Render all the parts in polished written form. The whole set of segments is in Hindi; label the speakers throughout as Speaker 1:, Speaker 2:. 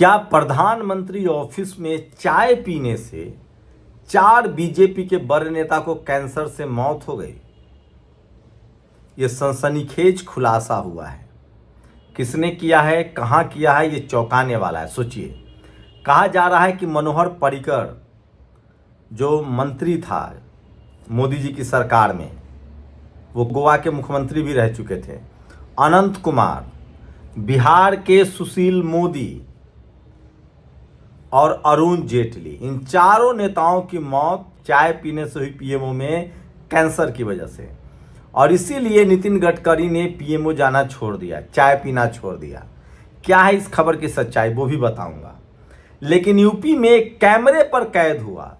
Speaker 1: क्या प्रधानमंत्री ऑफिस में चाय पीने से 4 बीजेपी के बड़े नेता को कैंसर से मौत हो गई? ये सनसनीखेज खुलासा हुआ है। किसने किया है, कहां किया है, ये चौंकाने वाला है। सोचिए, कहा जा रहा है कि मनोहर पर्रिकर जो मंत्री था मोदी जी की सरकार में, वो गोवा के मुख्यमंत्री भी रह चुके थे, अनंत कुमार, बिहार के सुशील मोदी और अरुण जेटली, इन चारों नेताओं की मौत चाय पीने से हुई पीएमओ में कैंसर की वजह से। और इसीलिए नितिन गडकरी ने पीएमओ जाना छोड़ दिया, चाय पीना छोड़ दिया। क्या है इस खबर की सच्चाई, वो भी बताऊंगा। लेकिन यूपी में एक कैमरे पर कैद हुआ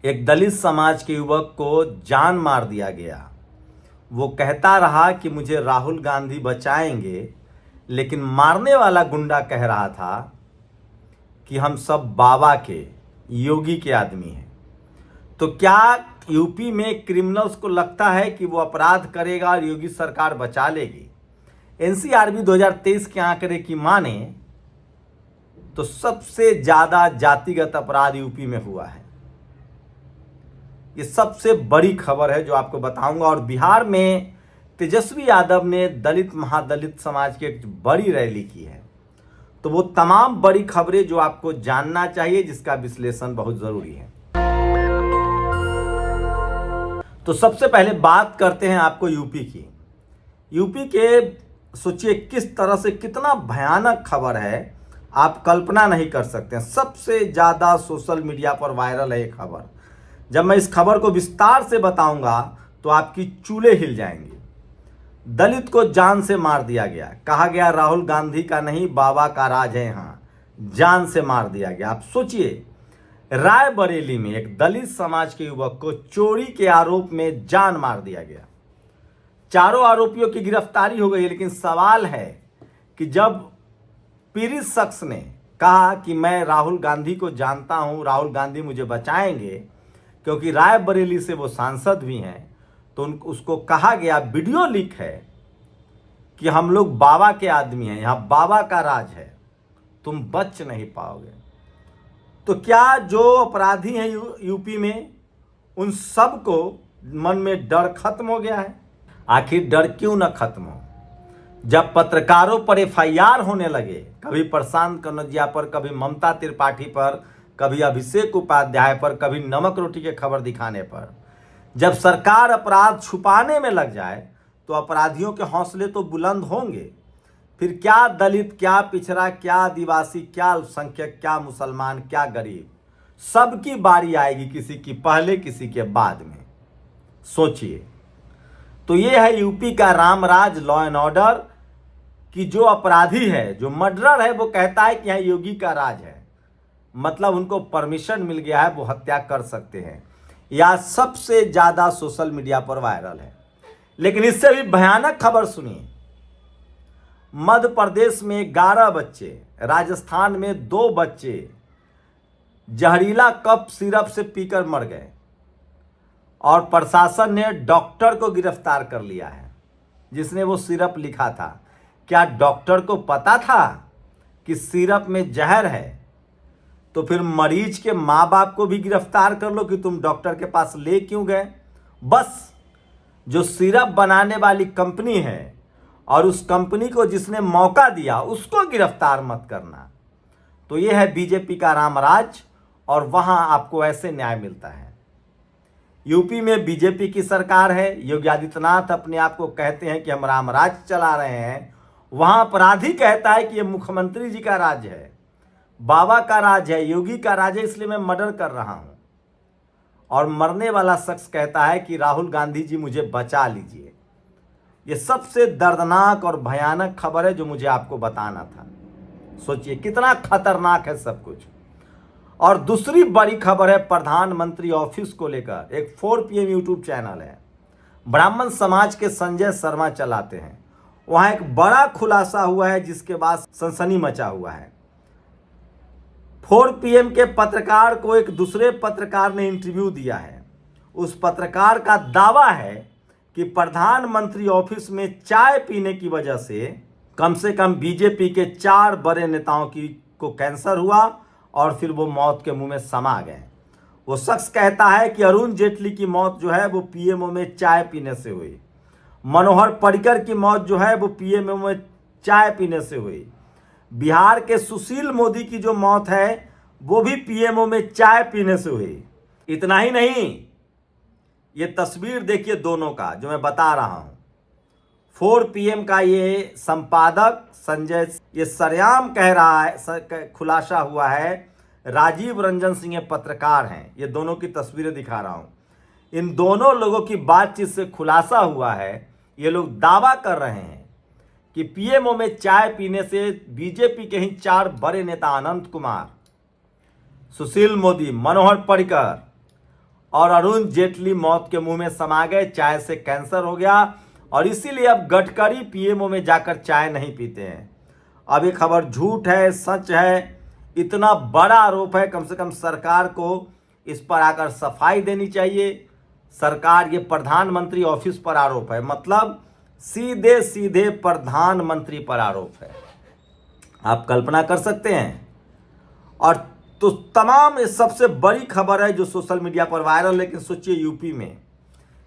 Speaker 1: एक दलित समाज के युवक को जान मार दिया गया। वो कहता रहा कि मुझे राहुल गांधी बचाएंगे, लेकिन मारने वाला गुंडा कह रहा था कि हम सब बाबा के, योगी के आदमी हैं। तो क्या यूपी में क्रिमिनल्स को लगता है कि वो अपराध करेगा और योगी सरकार बचा लेगी? एनसीआरबी 2023 के आंकड़े की माने तो सबसे ज्यादा जातिगत अपराध यूपी में हुआ है। ये सबसे बड़ी खबर है जो आपको बताऊंगा। और बिहार में तेजस्वी यादव ने दलित महादलित समाज की एक बड़ी रैली की है। तो वो तमाम बड़ी खबरें जो आपको जानना चाहिए, जिसका विश्लेषण बहुत जरूरी है। तो सबसे पहले बात करते हैं आपको यूपी की। यूपी के सोचिए किस तरह से, कितना भयानक खबर है, आप कल्पना नहीं कर सकते। सबसे ज्यादा सोशल मीडिया पर वायरल है ये खबर। जब मैं इस खबर को विस्तार से बताऊंगा तो आपकी चूल्हे हिल जाएंगी। दलित को जान से मार दिया गया। कहा गया राहुल गांधी का नहीं, बाबा का राज है यहाँ। जान से मार दिया गया। आप सोचिए, रायबरेली में एक दलित समाज के युवक को चोरी के आरोप में जान मार दिया गया। चारों आरोपियों की गिरफ्तारी हो गई। लेकिन सवाल है कि जब पीड़ित शख्स ने कहा कि मैं राहुल गांधी को जानता हूं, राहुल गांधी मुझे बचाएंगे, क्योंकि रायबरेली से वो सांसद भी हैं, तो उसको कहा गया, वीडियो लीक है, कि हम लोग बाबा के आदमी हैं, यहाँ बाबा का राज है, तुम बच नहीं पाओगे। तो क्या जो अपराधी हैं यूपी में, उन सब को मन में डर खत्म हो गया है? आखिर डर क्यों ना खत्म हो? जब पत्रकारों पर एफआईआर होने लगे, कभी प्रशांत कनौजिया पर, कभी ममता त्रिपाठी पर, कभी अभिषेक उपाध्याय पर, कभी नमक रोटी के खबर दिखाने पर, जब सरकार अपराध छुपाने में लग जाए तो अपराधियों के हौसले तो बुलंद होंगे। फिर क्या दलित, क्या पिछड़ा, क्या आदिवासी, क्या अल्पसंख्यक, क्या मुसलमान, क्या गरीब, सबकी बारी आएगी, किसी की पहले किसी के बाद में। सोचिए। तो ये है यूपी का रामराज, लॉ एंड ऑर्डर, कि जो अपराधी है, जो मर्डरर है, वो कहता है कि यहाँ योगी का राज है, मतलब उनको परमिशन मिल गया है, वो हत्या कर सकते हैं। या सबसे ज्यादा सोशल मीडिया पर वायरल है। लेकिन इससे भी भयानक खबर सुनिए। मध्य प्रदेश में 11 बच्चे, राजस्थान में 2 बच्चे जहरीला कफ सिरप से पीकर मर गए और प्रशासन ने डॉक्टर को गिरफ्तार कर लिया है जिसने वो सिरप लिखा था। क्या डॉक्टर को पता था कि सिरप में जहर है? तो फिर मरीज के माँ बाप को भी गिरफ्तार कर लो कि तुम डॉक्टर के पास ले क्यों गए। बस जो सिरप बनाने वाली कंपनी है और उस कंपनी को जिसने मौका दिया, उसको गिरफ्तार मत करना। तो यह है बीजेपी का रामराज, और वहां आपको ऐसे न्याय मिलता है। यूपी में बीजेपी की सरकार है, योगी आदित्यनाथ अपने आप को कहते हैं कि हम रामराज चला रहे हैं। वहां अपराधी कहता है कि यह मुख्यमंत्री जी का राज है, बाबा का राज है, योगी का राज है, इसलिए मैं मर्डर कर रहा हूं। और मरने वाला शख्स कहता है कि राहुल गांधी जी मुझे बचा लीजिए। यह सबसे दर्दनाक और भयानक खबर है जो मुझे आपको बताना था। सोचिए कितना खतरनाक है सब कुछ। और दूसरी बड़ी खबर है प्रधानमंत्री ऑफिस को लेकर। एक 4 PM यूट्यूब चैनल है, ब्राह्मण समाज के संजय शर्मा चलाते हैं। वहां एक बड़ा खुलासा हुआ है जिसके बाद सनसनी मचा हुआ है। 4 PM के पत्रकार को एक दूसरे पत्रकार ने इंटरव्यू दिया है। उस पत्रकार का दावा है कि प्रधानमंत्री ऑफिस में चाय पीने की वजह से कम से कम बीजेपी के 4 बड़े नेताओं को कैंसर हुआ और फिर वो मौत के मुंह में समा गए। वो शख्स कहता है कि अरुण जेटली की मौत जो है वो पीएमओ में चाय पीने से हुई। मनोहर पर्रिकर की मौत जो है वो पीएमओ में चाय पीने से हुई। बिहार के सुशील मोदी की जो मौत है वो भी पीएमओ में चाय पीने से हुई। इतना ही नहीं, ये तस्वीर देखिए दोनों का जो मैं बता रहा हूं। 4 PM का ये संपादक संजय, ये सरेआम कह रहा है, खुलासा हुआ है। राजीव रंजन सिंह ये पत्रकार हैं, ये दोनों की तस्वीरें दिखा रहा हूं। इन दोनों लोगों की बातचीत से खुलासा हुआ है, ये लोग दावा कर रहे हैं कि पीएमओ में चाय पीने से बीजेपी के ही 4 बड़े नेता अनंत कुमार, सुशील मोदी, मनोहर पर्रिकर और अरुण जेटली मौत के मुंह में समा गए। चाय से कैंसर हो गया और इसीलिए अब गडकरी पीएमओ में जाकर चाय नहीं पीते हैं। अब ये खबर झूठ है, सच है, इतना बड़ा आरोप है, कम से कम सरकार को इस पर आकर सफाई देनी चाहिए। सरकार, ये प्रधानमंत्री ऑफिस पर आरोप है, मतलब सीधे सीधे प्रधानमंत्री पर आरोप है। आप कल्पना कर सकते हैं। और तो तमाम ये सबसे बड़ी खबर है जो सोशल मीडिया पर वायरल। लेकिन सोचिए, यूपी में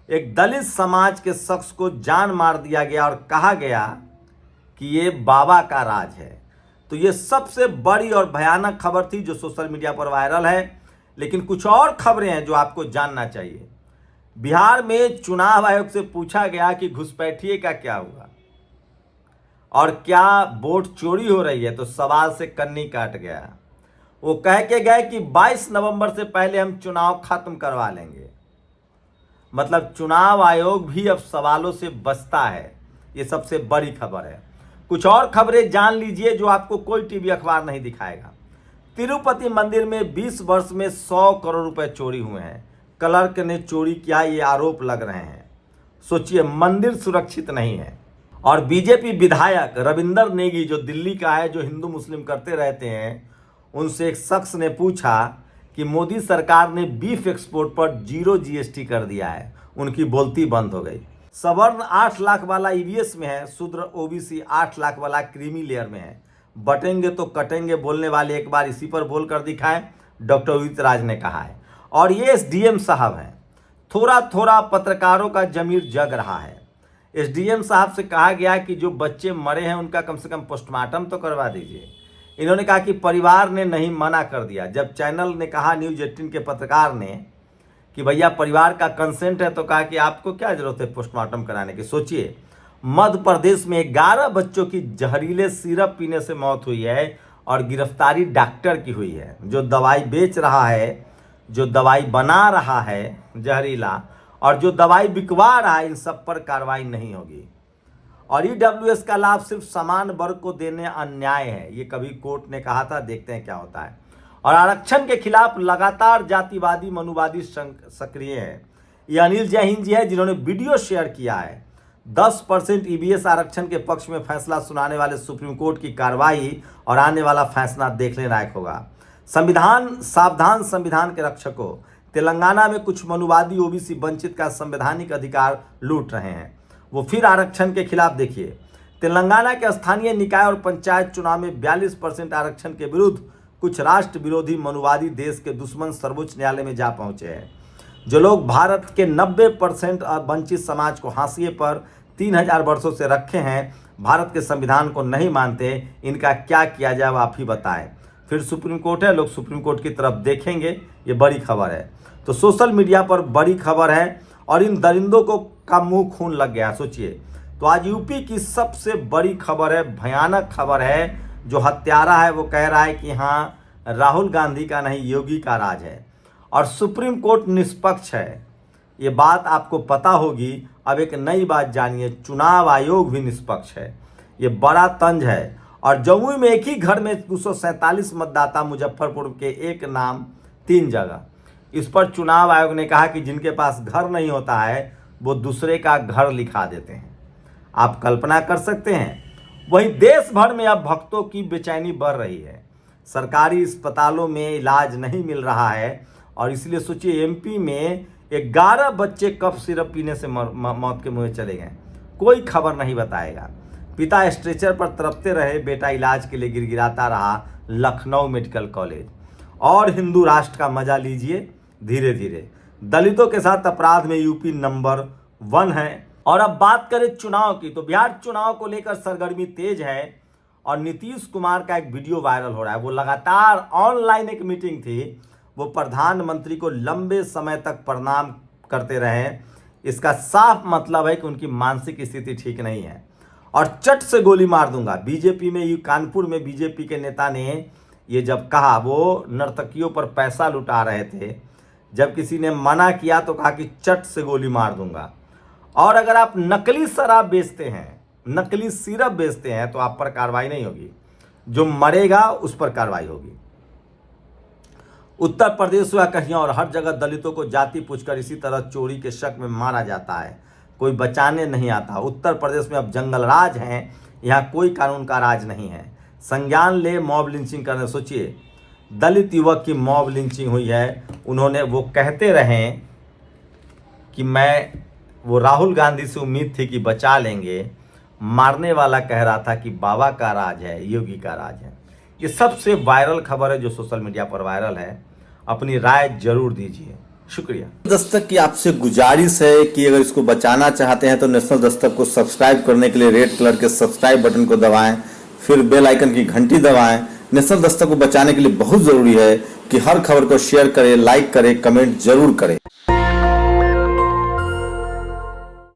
Speaker 1: एक दलित समाज के शख्स को जान मार दिया गया और कहा गया कि ये बाबा का राज है। तो ये सबसे बड़ी और भयानक खबर थी जो सोशल मीडिया पर वायरल है। लेकिन कुछ और खबरें हैं जो आपको जानना चाहिए। बिहार में चुनाव आयोग से पूछा गया कि घुसपैठिए का क्या हुआ और क्या वोट चोरी हो रही है, तो सवाल से कन्नी काट गया। वो कह के गए कि 22 नवंबर से पहले हम चुनाव खत्म करवा लेंगे। मतलब चुनाव आयोग भी अब सवालों से बचता है। ये सबसे बड़ी खबर है। कुछ और खबरें जान लीजिए जो आपको कोई टीवी अखबार नहीं दिखाएगा। तिरुपति मंदिर में 20 वर्ष में 100 करोड़ रुपए चोरी हुए हैं। क्लर्क ने चोरी किया, ये आरोप लग रहे हैं। सोचिए, मंदिर सुरक्षित नहीं है। और बीजेपी विधायक रविंदर नेगी जो दिल्ली का है, जो हिंदू मुस्लिम करते रहते हैं, उनसे एक शख्स ने पूछा कि मोदी सरकार ने बीफ एक्सपोर्ट पर 0 GST कर दिया है। उनकी बोलती बंद हो गई। सवर्ण 8 लाख वाला ईवीएस में है, शूद्र ओबीसी 8 लाख वाला क्रीमी लेयर में है। बटेंगे तो कटेंगे बोलने वाले एक बार इसी पर बोलकर दिखाए, डॉक्टर उदित राज ने कहा है। और ये एसडीएम साहब हैं। थोड़ा थोड़ा पत्रकारों का जमीर जग रहा है। एसडीएम साहब से कहा गया कि जो बच्चे मरे हैं उनका कम से कम पोस्टमार्टम तो करवा दीजिए। इन्होंने कहा कि परिवार ने नहीं, मना कर दिया। जब चैनल ने कहा, न्यूज 18 के पत्रकार ने, कि भैया परिवार का कंसेंट है, तो कहा कि आपको क्या जरूरत है पोस्टमार्टम कराने की। सोचिए, मध्य प्रदेश में 11 बच्चों की जहरीले सिरप पीने से मौत हुई है और गिरफ्तारी डॉक्टर की हुई है। जो दवाई बेच रहा है, जो दवाई बना रहा है जहरीला, और जो दवाई बिकवा रहा है, इन सब पर कार्रवाई नहीं होगी। और ईडब्ल्यूएस का लाभ सिर्फ समान वर्ग को देने अन्याय है, ये कभी कोर्ट ने कहा था। देखते हैं क्या होता है। और आरक्षण के खिलाफ लगातार जातिवादी मनुवादी सक्रिय है। ये अनिल जैन जी है जिन्होंने वीडियो शेयर किया है। 10% ईबीएस आरक्षण के पक्ष में फैसला सुनाने वाले सुप्रीम कोर्ट की कार्रवाई और आने वाला फैसला देखने लायक होगा। संविधान सावधान, संविधान के रक्षकों, तेलंगाना में कुछ मनुवादी ओबीसी वंचित का संवैधानिक अधिकार लूट रहे हैं। वो फिर आरक्षण के खिलाफ। देखिए, तेलंगाना के स्थानीय निकाय और पंचायत चुनाव में 42% आरक्षण के विरुद्ध कुछ राष्ट्र विरोधी मनुवादी देश के दुश्मन सर्वोच्च न्यायालय में जा पहुंचे हैं। जो लोग भारत के 90% वंचित समाज को हाशिए पर 3000 वर्षों से रखे हैं, भारत के संविधान को नहीं मानते, इनका क्या किया जाए आप ही बताएं। फिर सुप्रीम कोर्ट है, लोग सुप्रीम कोर्ट की तरफ देखेंगे। ये बड़ी खबर है। तो सोशल मीडिया पर बड़ी खबर है और इन दरिंदों को का मुंह खून लग गया। सोचिए, तो आज यूपी की सबसे बड़ी खबर है, भयानक खबर है। जो हत्यारा है वो कह रहा है कि हाँ, राहुल गांधी का नहीं, योगी का राज है और सुप्रीम कोर्ट निष्पक्ष है। ये बात आपको पता होगी। अब एक नई बात जानिए, चुनाव आयोग भी निष्पक्ष है। ये बड़ा तंज है। और जमुई में एक ही घर में 247 मतदाता, मुजफ्फरपुर के एक नाम 3 जगह। इस पर चुनाव आयोग ने कहा कि जिनके पास घर नहीं होता है वो दूसरे का घर लिखा देते हैं। आप कल्पना कर सकते हैं। वहीं देश भर में अब भक्तों की बेचैनी बढ़ रही है। सरकारी अस्पतालों में इलाज नहीं मिल रहा है और इसलिए सोचिए, एमपी में 11 बच्चे कफ सिरप पीने से मौत के मुंह चले गए। कोई खबर नहीं बताएगा। पिता स्ट्रेचर पर तड़पते रहे, बेटा इलाज के लिए गिड़गिड़ाता रहा लखनऊ मेडिकल कॉलेज। और हिंदू राष्ट्र का मजा लीजिए धीरे धीरे। दलितों के साथ अपराध में यूपी नंबर 1 है। और अब बात करें चुनाव की, तो बिहार चुनाव को लेकर सरगर्मी तेज है और नीतीश कुमार का एक वीडियो वायरल हो रहा है। वो लगातार ऑनलाइन एक मीटिंग थी, वो प्रधानमंत्री को लंबे समय तक प्रणाम करते रहे। इसका साफ मतलब है कि उनकी मानसिक स्थिति ठीक नहीं है और चट से गोली मार दूंगा। बीजेपी में कानपुर में बीजेपी के नेता ने ये जब कहा, वो नर्तकियों पर पैसा लुटा रहे थे, जब किसी ने मना किया तो कहा कि चट से गोली मार दूंगा। और अगर आप नकली शराब बेचते हैं, नकली सिरप बेचते हैं तो आप पर कार्रवाई नहीं होगी, जो मरेगा उस पर कार्रवाई होगी। उत्तर प्रदेश व कहीं और हर जगह दलितों को जाति पूछकर इसी तरह चोरी के शक में मारा जाता है, कोई बचाने नहीं आता। उत्तर प्रदेश में अब जंगल राज हैं, यहाँ कोई कानून का राज नहीं है। संज्ञान ले मॉब लिंचिंग करने। सोचिए, दलित युवक की मॉब लिंचिंग हुई है। उन्होंने वो कहते रहे कि वो राहुल गांधी से उम्मीद थी कि बचा लेंगे, मारने वाला कह रहा था कि बाबा का राज है, योगी का राज है। ये सबसे वायरल खबर है जो सोशल मीडिया पर वायरल है। अपनी राय जरूर दीजिए। शुक्रिया।
Speaker 2: दस्तक की आपसे गुजारिश है कि अगर इसको बचाना चाहते हैं तो नेशनल दस्तक को सब्सक्राइब करने के लिए रेड कलर के सब्सक्राइब बटन को दबाएं, फिर बेल आइकन की घंटी दबाएं। नेशनल दस्तक को बचाने के लिए बहुत जरूरी है कि हर खबर को शेयर करें, लाइक करें, कमेंट जरूर करें।